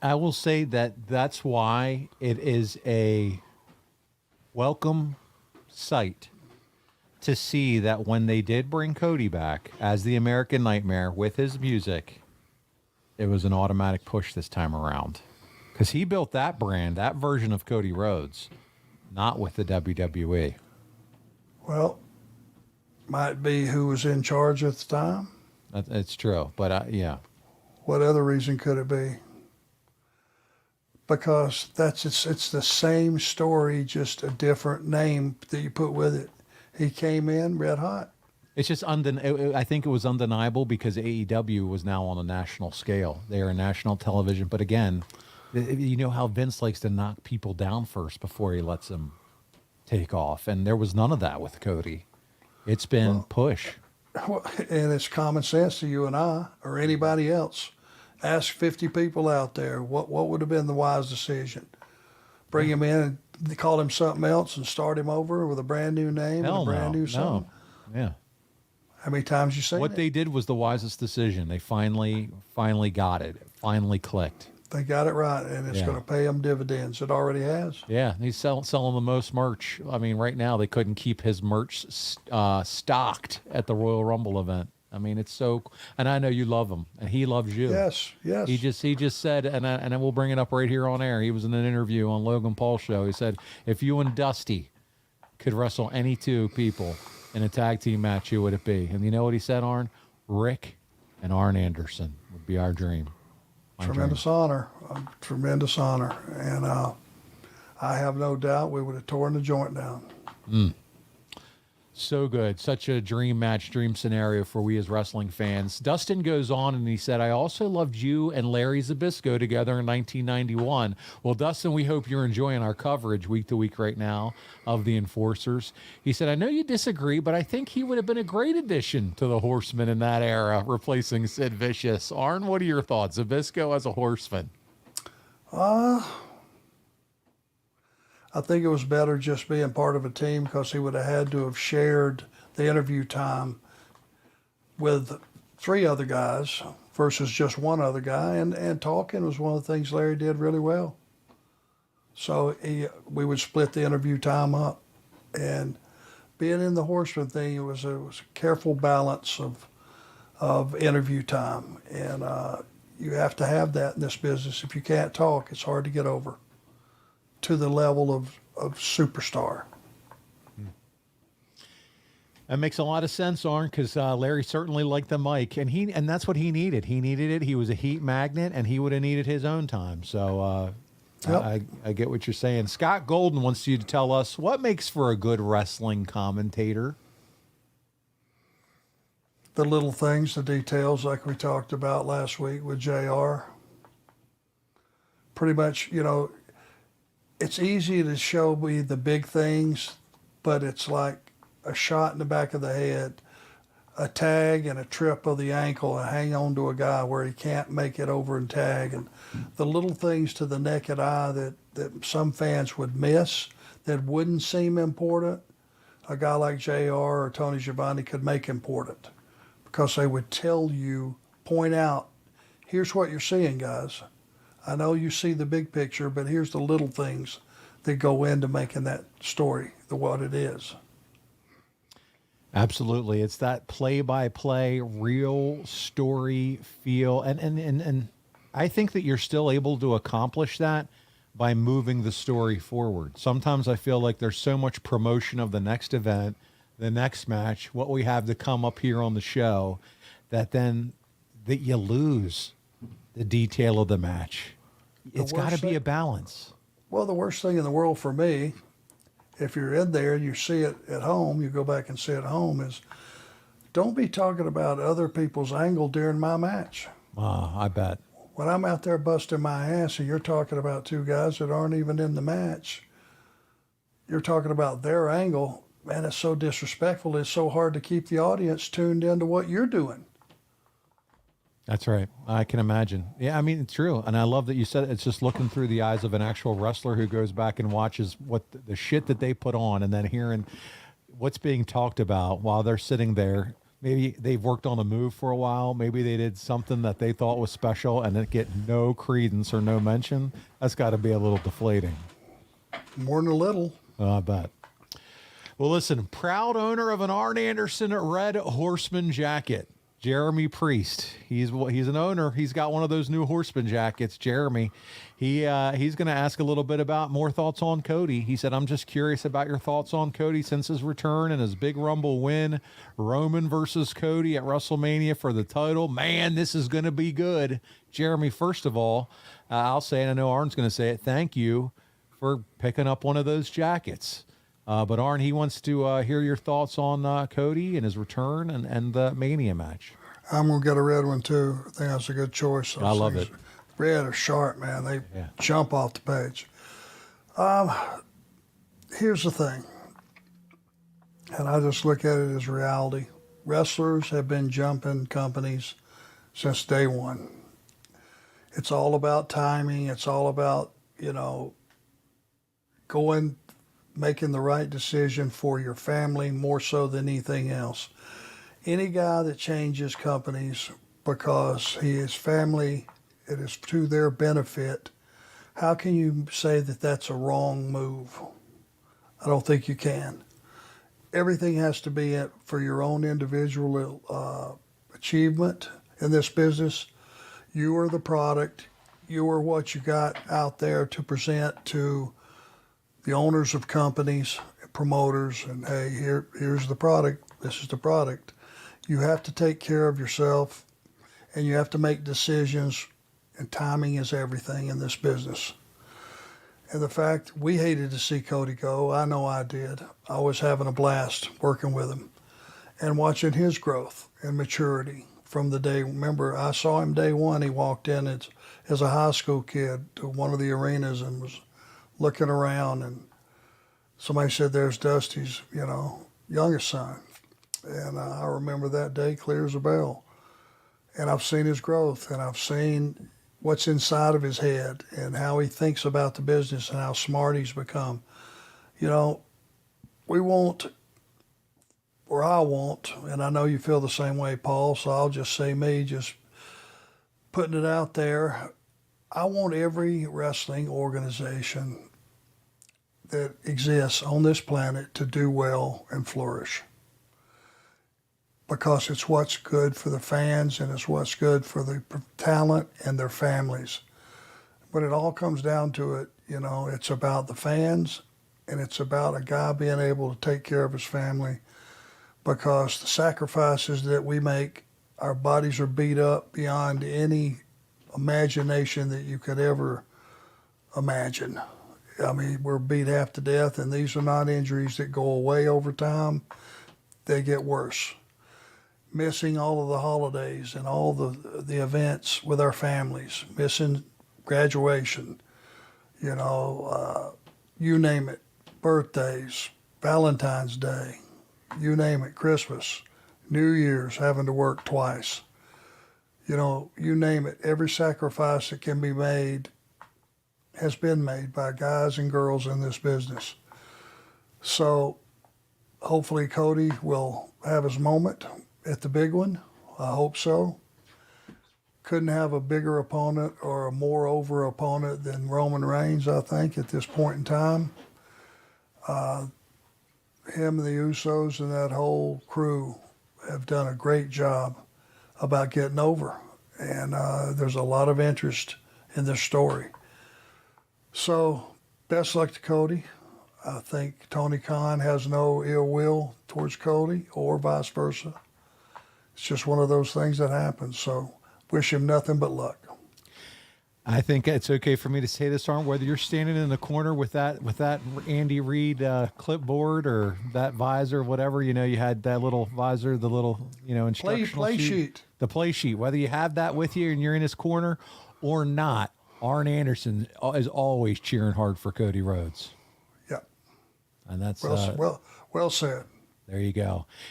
I will say that that's why it is a welcome sight to see that when they did bring Cody back as the American Nightmare with his music, it was an automatic push this time around. Because he built that brand, that version of Cody Rhodes, not with the WWE. Well, might be who was in charge at the time. It's true, but yeah. What other reason could it be? Because it's the same story, just a different name that you put with it. He came in red hot. It's just I think it was undeniable because AEW was now on a national scale. They are a national television, but again, you know how Vince likes to knock people down first before he lets them take off, and there was none of that with Cody. It's been push. Well, and it's common sense to you and I or anybody else. Ask 50 people out there what would have been the wise decision. Bring him in and call him something else and start him over with a brand new name and a brand new song. No. Yeah. How many times you say what they did was the wisest decision. They finally got it. It finally clicked. They got it right, and it's going to pay them dividends. It already has. Yeah, he's selling the most merch. I mean, right now they couldn't keep his merch stocked at the Royal Rumble event. I mean, it's so, and I know you love him, and he loves you. Yes. He just said, and I will bring it up right here on air. He was in an interview on Logan Paul's show. He said, if you and Dusty could wrestle any two people in a tag team match, who would it be? And you know what he said, Arn? Rick and Arn Anderson would be our dream. Tremendous honor, and I have no doubt we would have torn the joint down. So good. Such a dream match, dream scenario for we as wrestling fans. Dustin goes on and he said, I also loved you and Larry Zbyszko together in 1991. Well, Dustin, we hope you're enjoying our coverage week to week right now of the Enforcers. He said, I know you disagree, but I think he would have been a great addition to the Horsemen in that era, replacing Sid Vicious. Arn, what are your thoughts? Zbyszko as a Horseman? I think it was better just being part of a team because he would have had to have shared the interview time with 3 other guys versus just one other guy. And talking was one of the things Larry did really well. So we would split the interview time up. And being in the Horseman thing, it was a careful balance of interview time. And you have to have that in this business. If you can't talk, it's hard to get over to the level of superstar. That makes a lot of sense, Arn, because Larry certainly liked the mic, and that's what he needed. He needed it. He was a heat magnet, and he would have needed his own time. So I get what you're saying. Scott Golden wants you to tell us what makes for a good wrestling commentator. The little things, the details, like we talked about last week with JR. Pretty much, it's easy to show me the big things, but it's like a shot in the back of the head, a tag and a trip of the ankle, and hang on to a guy where he can't make it over and tag. And the little things to the naked eye that some fans would miss that wouldn't seem important, a guy like JR or Tony Schiavone could make important because they would tell you, point out, here's what you're seeing, guys. I know you see the big picture, but here's the little things that go into making that story what it is. Absolutely. It's that play-by-play, real story feel. And I think that you're still able to accomplish that by moving the story forward. Sometimes I feel like there's so much promotion of the next event, the next match, what we have to come up here on the show, that you lose the detail of the match. It's got to be a balance. Well, the worst thing in the world for me, if you're in there and you see it at home, you go back and see it at home, is don't be talking about other people's angle during my match. I bet. When I'm out there busting my ass and you're talking about 2 guys that aren't even in the match, you're talking about their angle, man, it's so disrespectful. It's so hard to keep the audience tuned into what you're doing. That's right. I can imagine. Yeah, I mean, it's true. And I love that you said it's just looking through the eyes of an actual wrestler who goes back and watches what the shit that they put on and then hearing what's being talked about while they're sitting there maybe they've worked on a move for a while. Maybe they did something that they thought was special and it get no credence or no mention. That's got to be a little deflating. More than a little. I bet. Well, listen, proud owner of an Arn Anderson Red Horseman jacket, Jeremy Priest. He's an owner. He's got one of those new Horseman jackets. Jeremy, he's going to ask a little bit about more thoughts on Cody. He said, "I'm just curious about your thoughts on Cody since his return and his big Rumble win, Roman versus Cody at WrestleMania for the title. Man, this is going to be good." Jeremy, first of all, I'll say, and I know Arn's going to say it, thank you for picking up one of those jackets. But Arn, he wants to hear your thoughts on Cody and his return and the Mania match. I'm going to get a red one, too. I think that's a good choice. I love it. Red are sharp, man. They jump off the page. Here's the thing, and I just look at it as reality. Wrestlers have been jumping companies since day one. It's all about timing. It's all about, making the right decision for your family more so than anything else. Any guy that changes companies because his family, it is to their benefit, how can you say that that's a wrong move? I don't think you can. Everything has to be for your own individual achievement in this business. You are the product. You are what you got out there to present to the owners of companies, promoters, and hey, here's the product. This is the product. You have to take care of yourself, and you have to make decisions, and timing is everything in this business. And the fact we hated to see Cody go, I know I did. I was having a blast working with him and watching his growth and maturity from the day. Remember, I saw him day one. He walked in as a high school kid to one of the arenas and was looking around, and somebody said, "There's Dusty's, youngest son." And I remember that day clear as a bell. And I've seen his growth, and I've seen what's inside of his head and how he thinks about the business and how smart he's become. We won't, or I won't, and I know you feel the same way, Paul, so I'll just say me, just putting it out there. I want every wrestling organization that exists on this planet to do well and flourish, because it's what's good for the fans and it's what's good for the talent and their families. But it all comes down to it, it's about the fans, and it's about a guy being able to take care of his family, because the sacrifices that we make, our bodies are beat up beyond any imagination that you could ever imagine. I mean, we're beat half to death, and these are not injuries that go away over time. They get worse. Missing all of the holidays and all the events with our families, missing graduation, you name it, birthdays, Valentine's Day, you name it, Christmas, New Year's, having to work twice. You name it, every sacrifice that can be made has been made by guys and girls in this business. So hopefully Cody will have his moment at the big one. I hope so. Couldn't have a bigger opponent or a more over opponent than Roman Reigns, I think, at this point in time. Him and the Usos and that whole crew have done a great job about getting over. And there's a lot of interest in this story. So best luck to Cody. I think Tony Khan has no ill will towards Cody or vice versa. It's just one of those things that happens. So wish him nothing but luck. I think it's okay for me to say this, Arn, whether you're standing in the corner with that Andy Reid clipboard or that visor, whatever, you had that little visor, the little, instructional play sheet. The play sheet, whether you have that with you and you're in his corner or not, Arn Anderson is always cheering hard for Cody Rhodes. Yep. And that's well said. There you go.